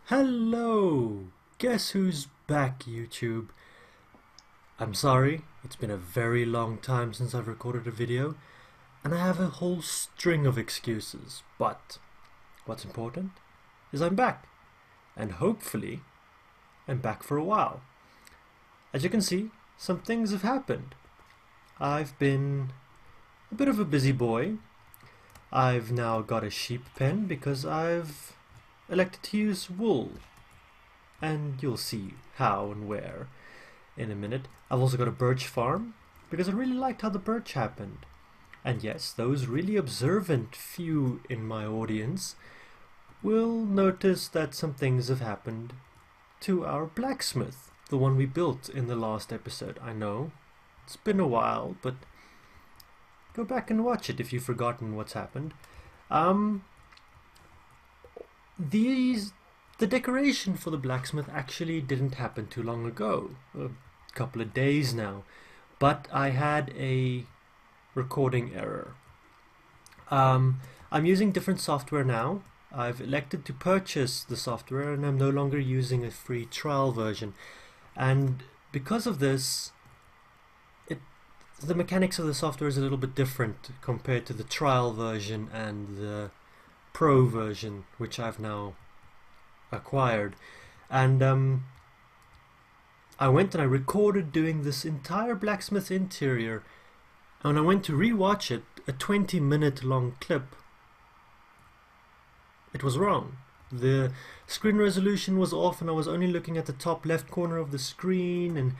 Hello! Guess who's back, YouTube? I'm sorry, it's been a very long time since I've recorded a video, and I have a whole string of excuses, but what's important is I'm back, and hopefully I'm back for a while. As you can see, some things have happened. I've been a bit of a busy boy. I've now got a sheep pen because I've elected to use wool, and you'll see how and where in a minute. I've also got a birch farm because I really liked how the birch happened. And yes, those really observant few in my audience will notice that some things have happened to our blacksmith, the one we built in the last episode. I know, it's been a while, but go back and watch it if you've forgotten what's happened. The decoration for the blacksmith actually didn't happen too long ago, a couple of days now, but I had a recording error. I'm using different software now. I've elected to purchase the software and I'm no longer using a free trial version, and because of this the mechanics of the software is a little bit different compared to the trial version and the pro version, which I've now acquired. And I went and I recorded doing this entire blacksmith interior, and when I went to rewatch it, a 20-minute long clip, it was wrong. The screen resolution was off and I was only looking at the top left corner of the screen, and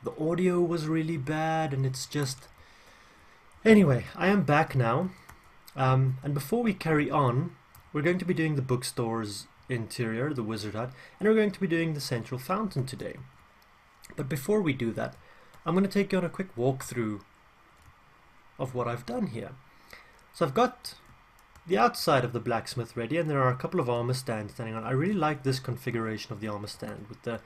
the audio was really bad, and it's just... Anyway, I am back now, and before we carry on, we're going to be doing the bookstore's interior, the wizard hut, and we're going to be doing the central fountain today. But before we do that, I'm going to take you on a quick walkthrough of what I've done here. So I've got the outside of the blacksmith ready, and there are a couple of armor stands standing on. I really like this configuration of the armor stand with the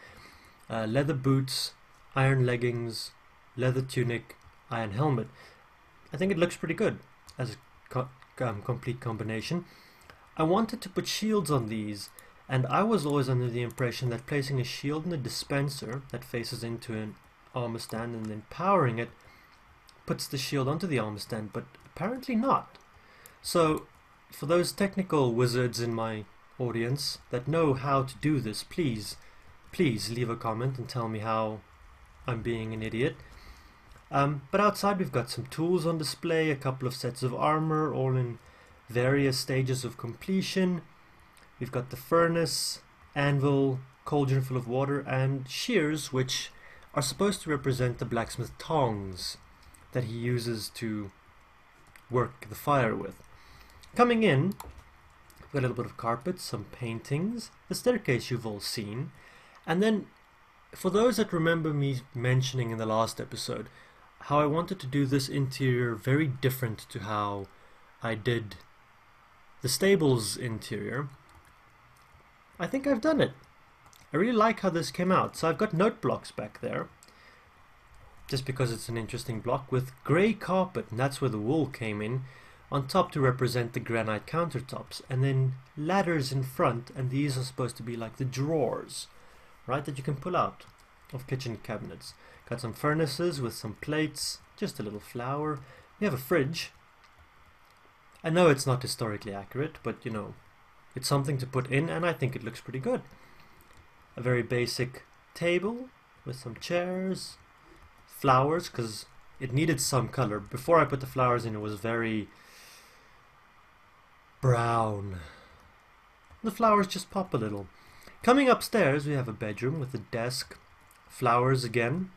leather boots, iron leggings, leather tunic, iron helmet. I think it looks pretty good as a complete combination. I wanted to put shields on these, and I was always under the impression that placing a shield in a dispenser that faces into an armor stand and then powering it puts the shield onto the armor stand, but apparently not. So for those technical wizards in my audience that know how to do this, please leave a comment and tell me how I'm being an idiot. But outside we've got some tools on display, a couple of sets of armor, all in various stages of completion. We've got the furnace, anvil, cauldron full of water, and shears, which are supposed to represent the blacksmith tongs that he uses to work the fire with. Coming in, we've got a little bit of carpet, some paintings, the staircase you've all seen, and then for those that remember me mentioning in the last episode how I wanted to do this interior very different to how I did the stable's interior, I think I've done it. I really like how this came out. So I've got note blocks back there, just because it's an interesting block, with grey carpet, and that's where the wool came in, on top to represent the granite countertops, and then ladders in front, and these are supposed to be like the drawers, right, that you can pull out of kitchen cabinets. Got some furnaces with some plates, just a little flour. We have a fridge. I know it's not historically accurate, but you know, it's something to put in, and I think it looks pretty good. A very basic table with some chairs, flowers, because it needed some color. Before I put the flowers in, it was very brown. The flowers just pop a little. Coming upstairs, we have a bedroom with a desk, flowers again.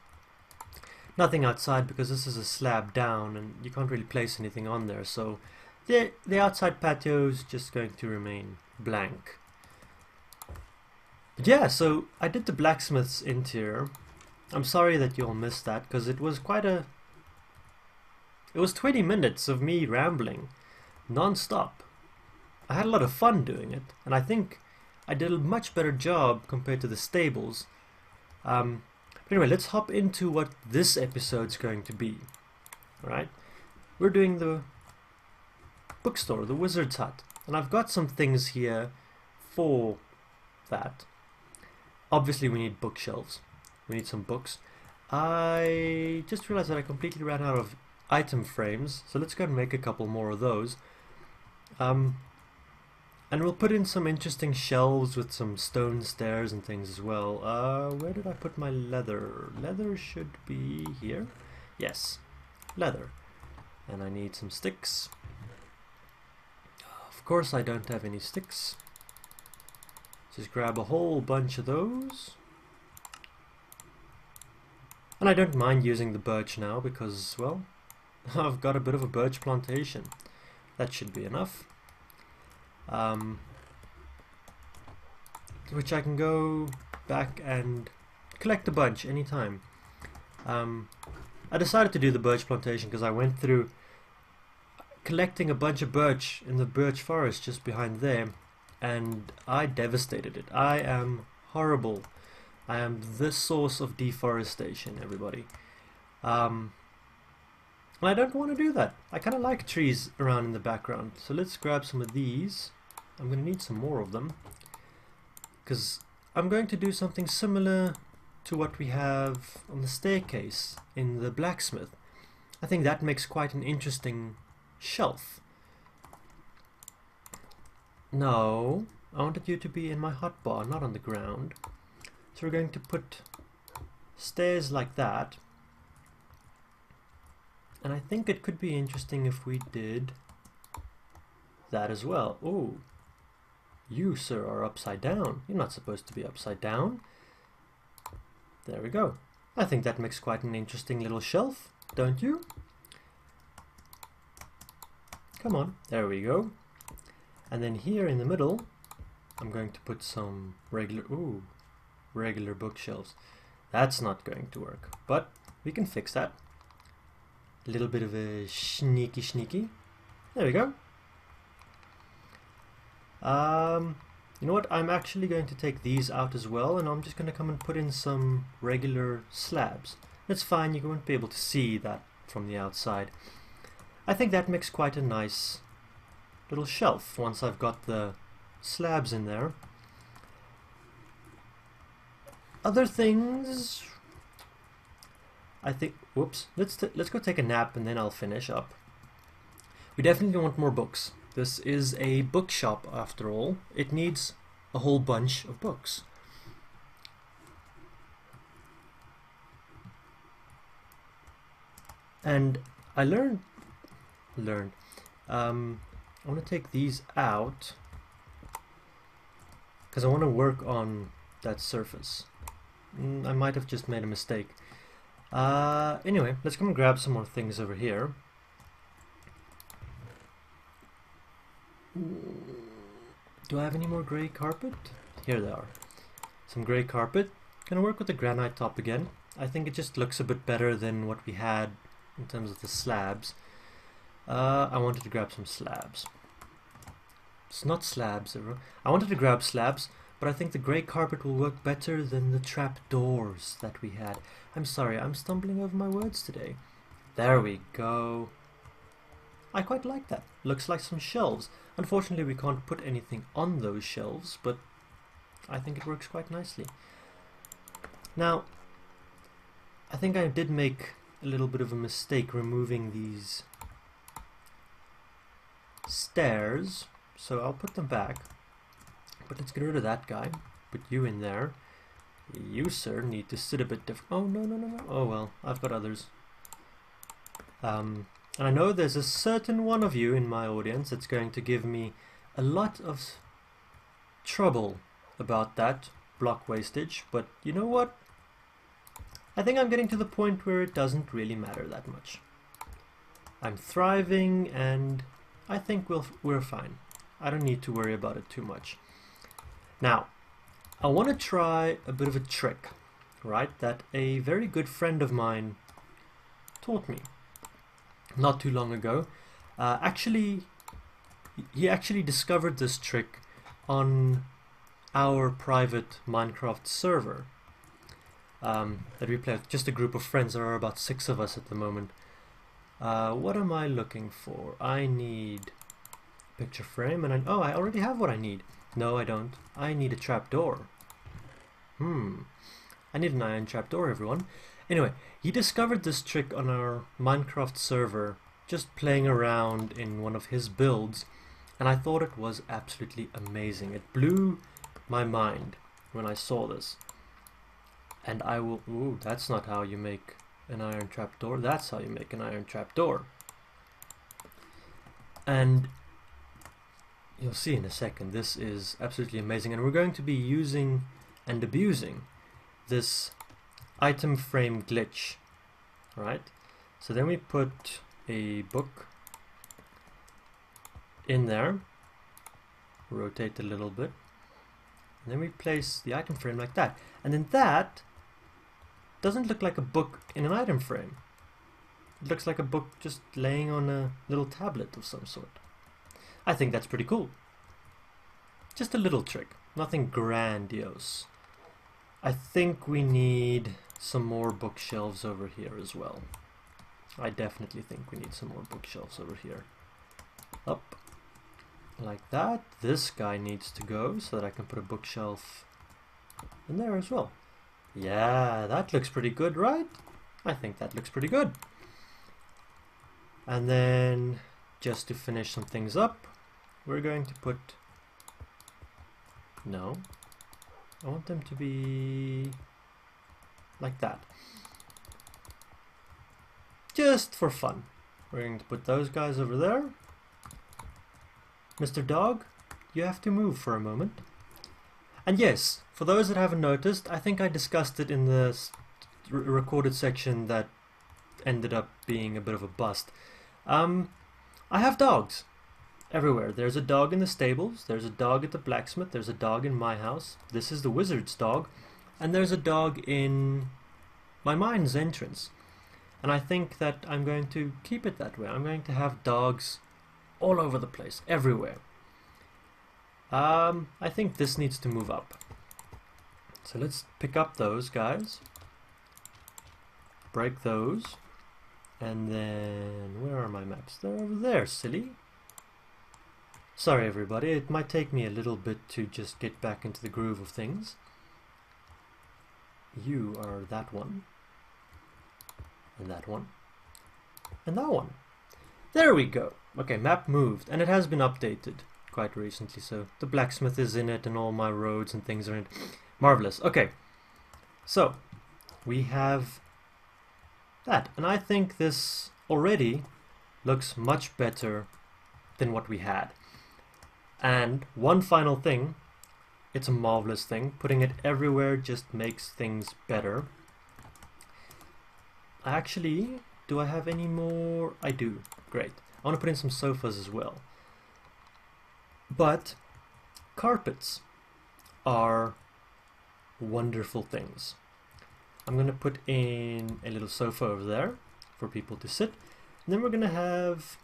Nothing outside because this is a slab down and you can't really place anything on there, so the outside patio is just going to remain blank. But yeah, so I did the blacksmith's interior. I'm sorry that you all missed that, because it was it was 20 minutes of me rambling non-stop. I had a lot of fun doing it, and I think I did a much better job compared to the stables. But anyway, let's hop into what this episode's going to be. Alright, we're doing the bookstore, the wizard's hut, and I've got some things here for that. Obviously we need bookshelves. We need some books. I just realized that I completely ran out of item frames, so let's go and make a couple more of those. And we'll put in some interesting shelves with some stone stairs and things as well. Where did I put my leather? Leather should be here. Yes, leather. And I need some sticks. Of course I don't have any sticks. Just grab a whole bunch of those. And I don't mind using the birch now because, well, I've got a bit of a birch plantation. That should be enough. Which I can go back and collect a bunch anytime. I decided to do the birch plantation because I went through collecting a bunch of birch in the birch forest just behind there, and I devastated it. I am horrible. I am the source of deforestation, everybody. And I don't want to do that. I kind of like trees around in the background. So let's grab some of these. I'm going to need some more of them, because I'm going to do something similar to what we have on the staircase in the blacksmith. I think that makes quite an interesting shelf. No, I wanted you to be in my hotbar, not on the ground. So we're going to put stairs like that. And I think it could be interesting if we did that as well. Oh, you, sir, are upside down. You're not supposed to be upside down. There we go. I think that makes quite an interesting little shelf, don't you? Come on, there we go. And then here in the middle, I'm going to put some regular bookshelves. That's not going to work, but we can fix that. A little bit of a sneaky. There we go. You know what? I'm actually going to take these out as well, and I'm just going to come and put in some regular slabs. That's fine, you won't be able to see that from the outside. I think that makes quite a nice little shelf once I've got the slabs in there. Other things, I think, whoops, let's go take a nap and then I'll finish up. We definitely want more books. This is a bookshop after all. It needs a whole bunch of books. And I learned I want to take these out because I want to work on that surface. I might have just made a mistake. Anyway, let's come and grab some more things over here. Do I have any more grey carpet? Here they are. Some grey carpet. Gonna work with the granite top again. I think it just looks a bit better than what we had in terms of the slabs. I wanted to grab some slabs. It's not slabs, everyone. I wanted to grab slabs, but I think the grey carpet will work better than the trap doors that we had. I'm sorry, I'm stumbling over my words today. There we go. I quite like that. Looks like some shelves. Unfortunately, we can't put anything on those shelves, but I think it works quite nicely. Now, I think I did make a little bit of a mistake removing these stairs, so I'll put them back. But let's get rid of that guy. Put you in there. You, sir, need to sit a bit different. Oh, no. Oh, well, I've got others. And I know there's a certain one of you in my audience that's going to give me a lot of trouble about that block wastage, but you know what? I think I'm getting to the point where it doesn't really matter that much. I'm thriving and I think we're fine. I don't need to worry about it too much. Now, I want to try a bit of a trick, right, that a very good friend of mine taught me not too long ago. He actually discovered this trick on our private Minecraft server that we play with, just a group of friends. There are about 6 of us at the moment. What am I looking for? I need picture frame, and I already have what I need. No, I don't. I need a trapdoor. I need an iron trapdoor, everyone. Anyway, he discovered this trick on our Minecraft server, just playing around in one of his builds, and I thought it was absolutely amazing. It blew my mind when I saw this. And I will... Ooh, that's not how you make an iron trapdoor. That's how you make an iron trapdoor. And you'll see in a second, this is absolutely amazing. And we're going to be using and abusing this item frame glitch. Right? So then we put a book in there, rotate a little bit, and then we place the item frame like that. And then that doesn't look like a book in an item frame. It looks like a book just laying on a little tablet of some sort. I think that's pretty cool. Just a little trick, nothing grandiose. I think we need some more bookshelves over here as well. I definitely think we need some more bookshelves over here. Up, like that. This guy needs to go so that I can put a bookshelf in there as well. Yeah, that looks pretty good, right? I think that looks pretty good. And then, just to finish some things up, we're going to put... No. I want them to be like that. Just for fun. We're going to put those guys over there. Mr. Dog, you have to move for a moment. And yes, for those that haven't noticed, I think I discussed it in the recorded section that ended up being a bit of a bust. I have dogs everywhere. There's a dog in the stables, there's a dog at the blacksmith, there's a dog in my house. This is the wizard's dog, and there's a dog in my mine's entrance. And I think that I'm going to keep it that way. I'm going to have dogs all over the place, everywhere. I think this needs to move up. So let's pick up those guys, break those, and then where are my maps? They're over there, silly. Sorry everybody, it might take me a little bit to just get back into the groove of things. You are that one, and that one, and that one. There we go. Okay, map moved, and it has been updated quite recently, so the blacksmith is in it and all my roads and things are in it. Marvelous. Okay, so we have that, and I think this already looks much better than what we had. And one final thing, it's a marvelous thing, putting it everywhere just makes things better. Actually, do I have any more? I do. Great. I want to put in some sofas as well. But carpets are wonderful things. I'm going to put in a little sofa over there for people to sit. And then we're going to have,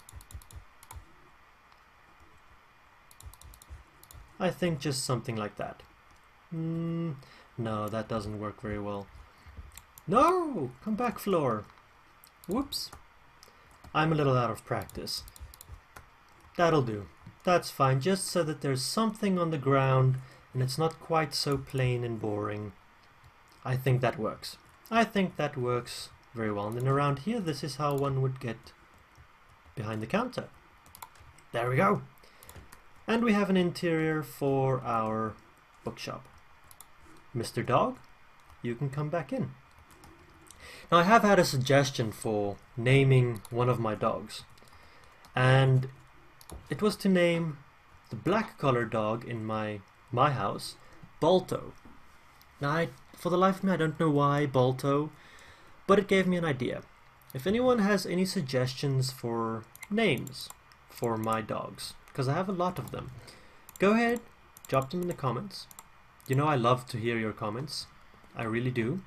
I think, just something like that. No, that doesn't work very well. No! Come back, floor. Whoops. I'm a little out of practice. That'll do. That's fine, just so that there's something on the ground and it's not quite so plain and boring. I think that works. I think that works very well. And then around here, this is how one would get behind the counter. There we go. And we have an interior for our bookshop. Mr. Dog, you can come back in. Now I have had a suggestion for naming one of my dogs, and it was to name the black colored dog in my house Balto. Now for the life of me I don't know why Balto, but it gave me an idea. If anyone has any suggestions for names for my dogs, because I have a lot of them, go ahead, drop them in the comments. You know I love to hear your comments, I really do.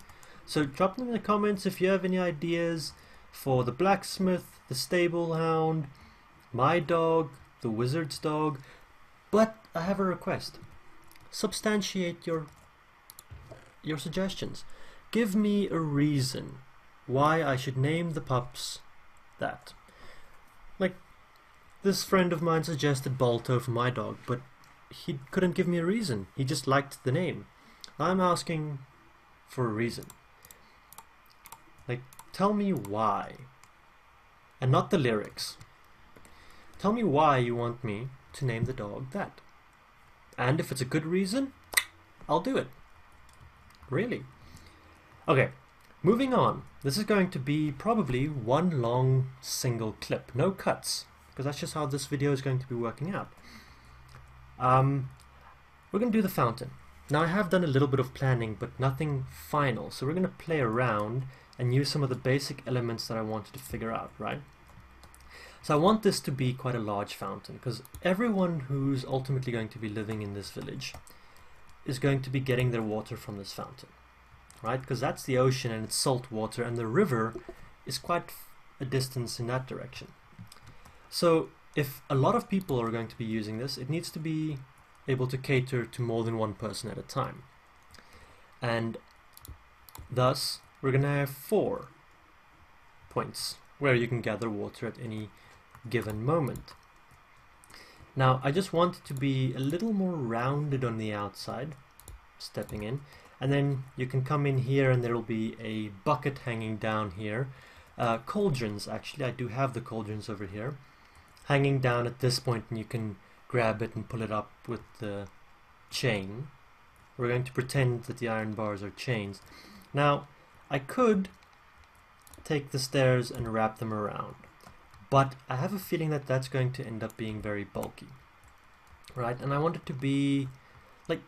So drop them in the comments if you have any ideas for the blacksmith, the stable hound, my dog, the wizard's dog. But I have a request. Substantiate your suggestions. Give me a reason why I should name the pups that. Like, this friend of mine suggested Balto for my dog, but he couldn't give me a reason. He just liked the name. I'm asking for a reason. Like, tell me why. And not the lyrics. Tell me why you want me to name the dog that. And if it's a good reason, I'll do it. Really. Okay, moving on. This is going to be probably one long single clip. No cuts, because that's just how this video is going to be working out. We're going to do the fountain. Now I have done a little bit of planning, but nothing final. So we're going to play around and use some of the basic elements that I wanted to figure out, right? So I want this to be quite a large fountain, because everyone who's ultimately going to be living in this village is going to be getting their water from this fountain, right? Because that's the ocean and it's salt water, and the river is quite a distance in that direction. So if a lot of people are going to be using this, it needs to be able to cater to more than one person at a time. And thus, we're going to have 4 points where you can gather water at any given moment. Now, I just want it to be a little more rounded on the outside, stepping in, and then you can come in here and there will be a bucket hanging down here. Cauldrons, actually, I do have the cauldrons over here, hanging down at this point, and you can grab it and pull it up with the chain. We're going to pretend that the iron bars are chains. Now, I could take the stairs and wrap them around, but I have a feeling that that's going to end up being very bulky, right? And I want it to be like,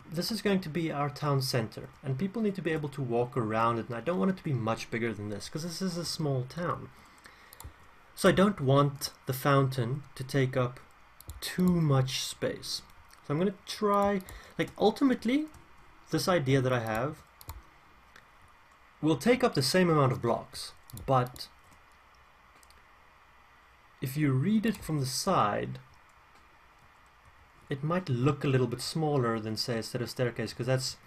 this is going to be our town center, and people need to be able to walk around it, and I don't want it to be much bigger than this, because this is a small town. So I don't want the fountain to take up too much space. So I'm going to try, like, ultimately, this idea that I have will take up the same amount of blocks, but if you read it from the side, it might look a little bit smaller than, say, a set of staircase, because that's,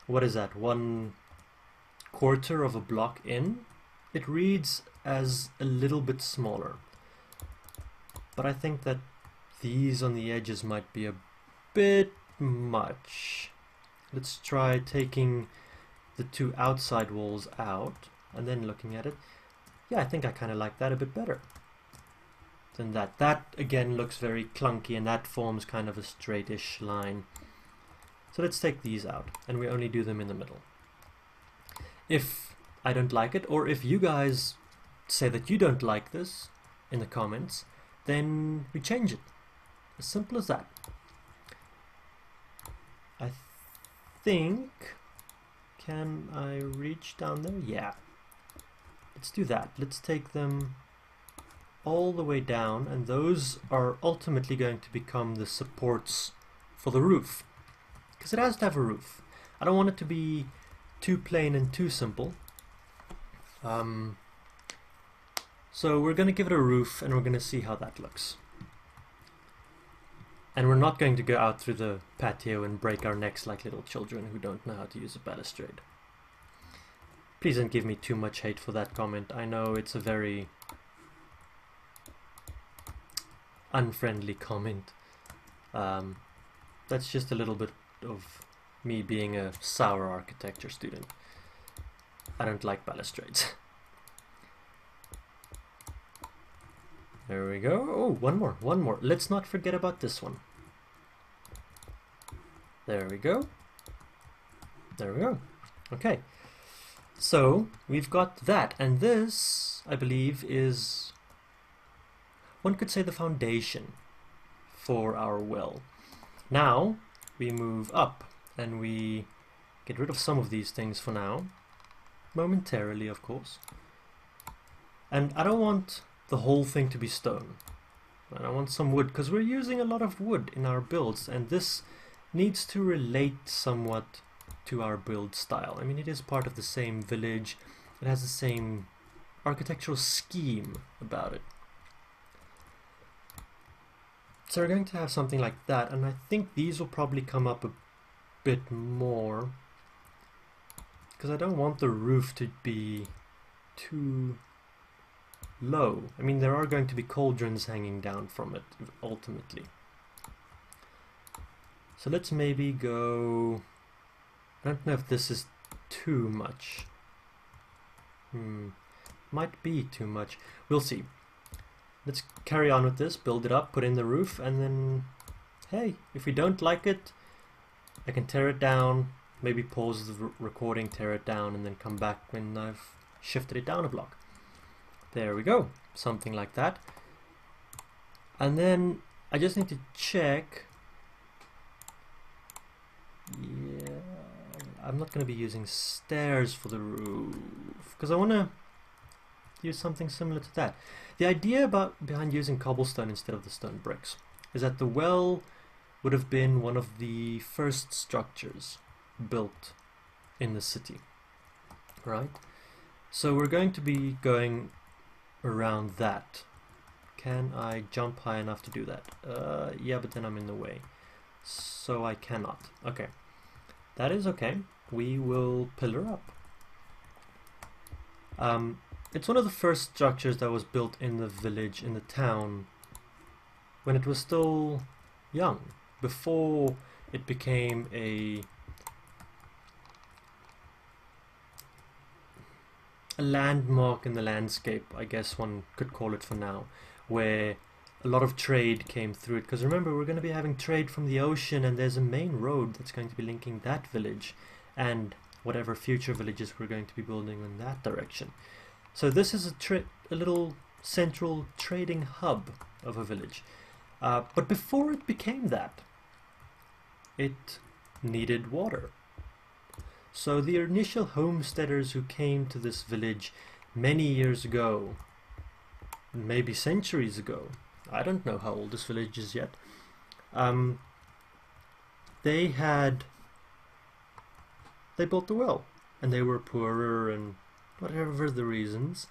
what is that, 1/4 of a block in? It reads as a little bit smaller, but I think that these on the edges might be a bit much. Let's try taking the 2 outside walls out and then looking at it. Yeah, I think I kind of like that a bit better than that. That again looks very clunky, and that forms kind of a straightish line. So let's take these out, and we only do them in the middle. If I don't like it, or if you guys say that you don't like this in the comments, then we change it. As simple as that. I think, can I reach down there? Yeah. Let's do that. Let's take them all the way down, and those are ultimately going to become the supports for the roof, because it has to have a roof. I don't want it to be too plain and too simple. So we're going to give it a roof, and we're going to see how that looks. And we're not going to go out through the patio and break our necks like little children who don't know how to use a balustrade. Please don't give me too much hate for that comment. I know it's a very unfriendly comment. That's just a little bit of me being a sour architecture student. I don't like balustrades. There we go. Oh, one more. Let's not forget about this one. There we go. There we go. Okay. So, we've got that, and this, I believe, is, one could say, the foundation for our well. Now, we move up, and we get rid of some of these things for now. Momentarily, of course. And I don't want the whole thing to be stone. And I want some wood, because we're using a lot of wood in our builds, and this needs to relate somewhat to our build style. I mean, it is part of the same village, it has the same architectural scheme about it. So we're going to have something like that, and I think these will probably come up a bit more, because I don't want the roof to be too low. I mean, there are going to be cauldrons hanging down from it, ultimately. So let's maybe go... I don't know if this is too much. Might be too much. We'll see. Let's carry on with this, build it up, put in the roof, and then, hey, if we don't like it, I can tear it down, maybe pause the recording, tear it down, and then come back when I've shifted it down a block. There we go, something like that. And then I just need to check. Yeah, I'm not going to be using stairs for the roof because I want to use something similar to that. The idea behind using cobblestone instead of the stone bricks is that the well would have been one of the first structures built in the city, right? So we're going to be going around that. Can I jump high enough to do that? Yeah, but then I'm in the way, so I cannot. Okay, that is okay. We will pillar up. It's one of the first structures that was built in the village, in the town, when it was still young, before it became a landmark in the landscape, I guess one could call it for now, where a lot of trade came through it. Because remember, we're going to be having trade from the ocean, and there's a main road that's going to be linking that village and whatever future villages we're going to be building in that direction. So this is a little central trading hub of a village. But before it became that, it needed water. So the initial homesteaders who came to this village many years ago, maybe centuries ago, I don't know how old this village is yet, they built the well, and they were poorer and whatever the reasons,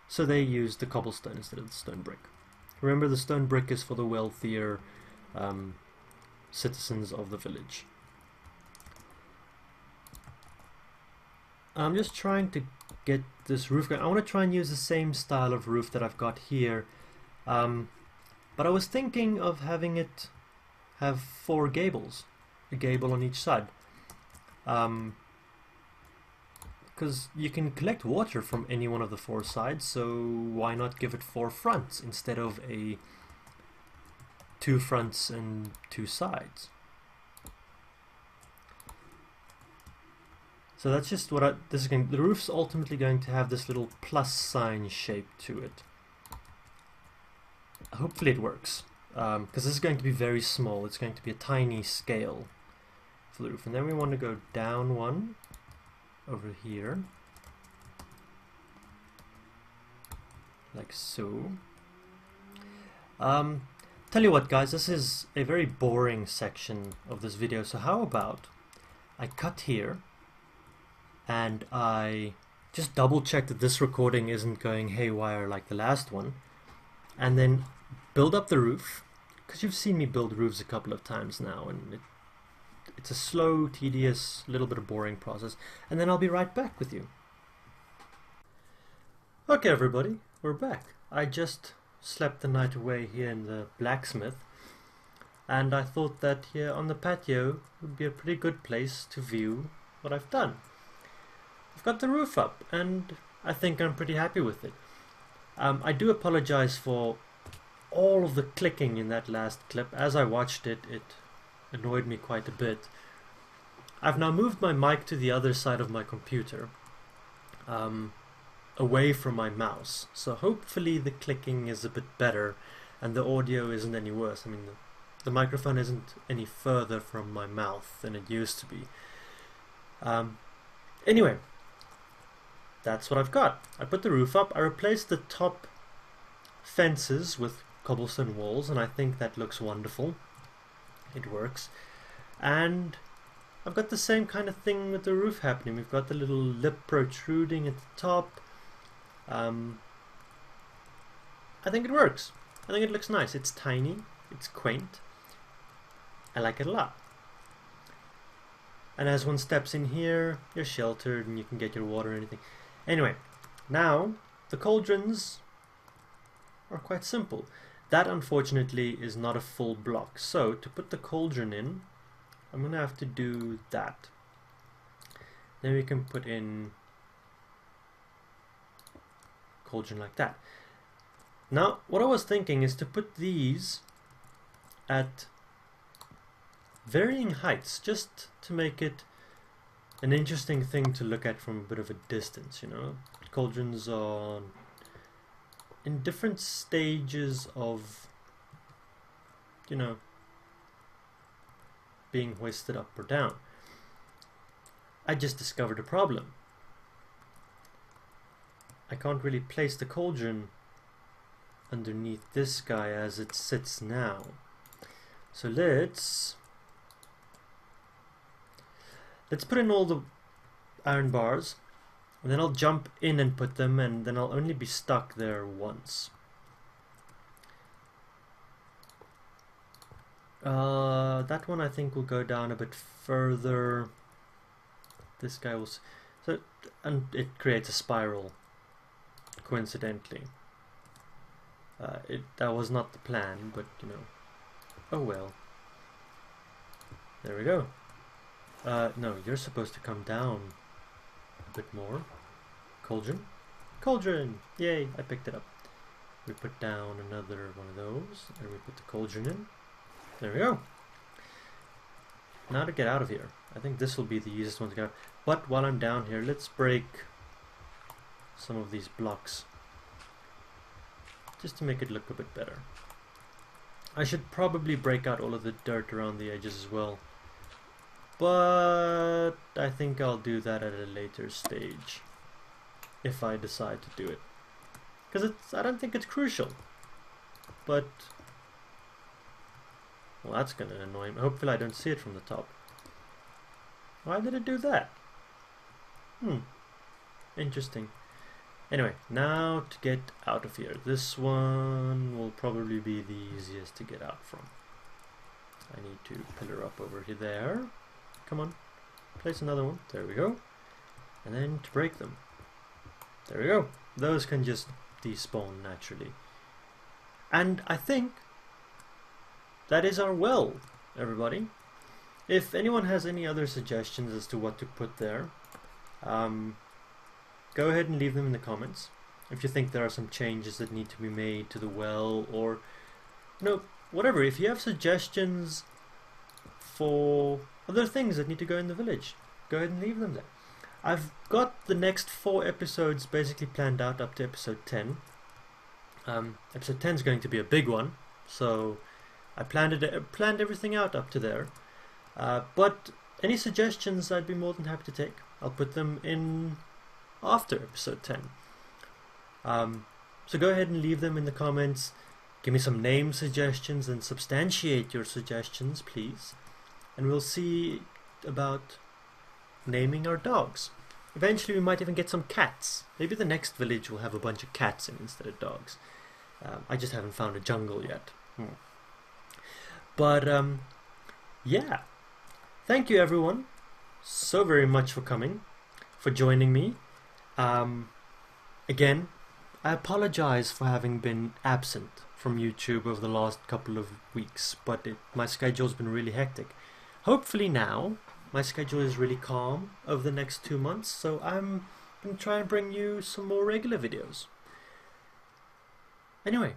so they used the cobblestone instead of the stone brick. Remember, the stone brick is for the wealthier citizens of the village. I'm just trying to get this roof going. I want to try and use the same style of roof that I've got here, but I was thinking of having it have 4 gables, a gable on each side. Because you can collect water from any one of the 4 sides, so why not give it 4 fronts instead of 2 fronts and 2 sides? So that's just what this is going. The roof's ultimately going to have this little plus sign shape to it. Hopefully it works, because this is going to be very small. It's going to be a tiny scale for the roof, and then we want to go down 1 over here, like so. Tell you what, guys, this is a very boring section of this video, so how about I cut here and I just double check that this recording isn't going haywire like the last one, and then build up the roof, because you've seen me build roofs a couple of times now, and it's a slow, tedious, little bit of boring process, and then I'll be right back with you. Okay, everybody, we're back. I just slept the night away here in the blacksmith, and I thought that here on the patio would be a pretty good place to view what I've done. I've got the roof up, and I think I'm pretty happy with it. I do apologize for all of the clicking in that last clip. As I watched it, it annoyed me quite a bit. I've now moved my mic to the other side of my computer, away from my mouse, so hopefully the clicking is a bit better and the audio isn't any worse. I mean, the microphone isn't any further from my mouth than it used to be. Anyway, that's what I've got. I put the roof up. I replaced the top fences with cobblestone walls, and I think that looks wonderful. It works. And I've got the same kind of thing with the roof happening. We've got the little lip protruding at the top. I think it works. I think it looks nice. It's tiny. It's quaint. I like it a lot. And as one steps in here, you're sheltered and you can get your water and anything. Anyway, now the cauldrons are quite simple. That unfortunately is not a full block. So to put the cauldron in, I'm gonna have to do that. Then we can put in cauldron like that. Now, what I was thinking is to put these at varying heights, just to make it an interesting thing to look at from a bit of a distance, you know. Cauldrons are in different stages of, you know, being hoisted up or down. I just discovered a problem. I can't really place the cauldron underneath this guy as it sits now. So let's put in all the iron bars, and then I'll jump in and put them, and then I'll only be stuck there once. That one I think will go down a bit further. This guy will, and it creates a spiral, coincidentally. That was not the plan, but you know, oh well. There we go. No, you're supposed to come down a bit more. Cauldron? Cauldron! Yay, I picked it up. We put down another one of those, and we put the cauldron in. There we go. Now to get out of here. I think this will be the easiest one to get out. But while I'm down here, let's break some of these blocks, just to make it look a bit better. I should probably break out all of the dirt around the edges as well, but I think I'll do that at a later stage if I decide to do it, because I don't think it's crucial. But well, that's gonna annoy me. Hopefully I don't see it from the top. Why did it do that? Interesting. Anyway, now to get out of here. This one will probably be the easiest to get out from. I need to pillar up over here there. Come on, place another one. There we go. And then to break them. There we go. Those can just despawn naturally. And I think that is our well, everybody. If anyone has any other suggestions as to what to put there, go ahead and leave them in the comments. If you think there are some changes that need to be made to the well, or you know, whatever. If you have suggestions for other things that need to go in the village, go ahead and leave them there. I've got the next 4 episodes basically planned out up to episode 10. Episode 10 is going to be a big one, so I planned everything out up to there. But any suggestions I'd be more than happy to take. I'll put them in after episode 10. So go ahead and leave them in the comments. Give me some name suggestions and substantiate your suggestions, please. And we'll see about naming our dogs. Eventually we might even get some cats. Maybe the next village will have a bunch of cats in instead of dogs. I just haven't found a jungle yet. But yeah, thank you everyone so very much for coming, for joining me. Again, I apologize for having been absent from YouTube over the last couple of weeks, but my schedule's been really hectic. Hopefully now my schedule is really calm over the next 2 months, so I'm going to try and bring you some more regular videos. Anyway,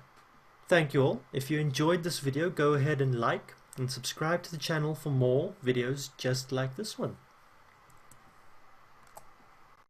thank you all. If you enjoyed this video, go ahead and like and subscribe to the channel for more videos just like this one.